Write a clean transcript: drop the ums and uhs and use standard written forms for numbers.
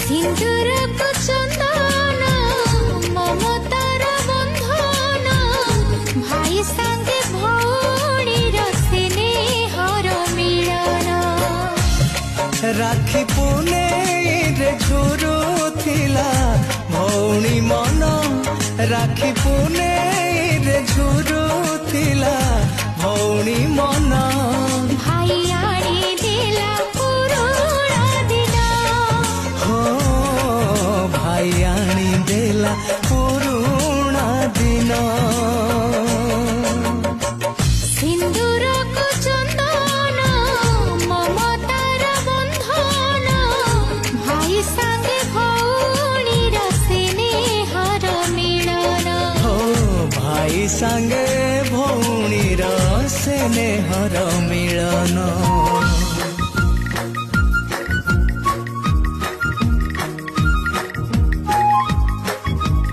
सिंदूरक चंदन ममतार बंधन भाई संगे भौणीर स्नेहर मिलन राखी पुनेईरे झुरुथिला भौणी मन राखी पुनेईरे झुरुथिला भौणी मन भाई आनी देला पुरुणा दिन हो भाई आनी देला पुरुणा दिन सिंदूरक चंदन ममतार बंधन भाई संगे भौणीर स्नेहर मिलन हो भाई संगे भौणीर स्नेहर मिलन।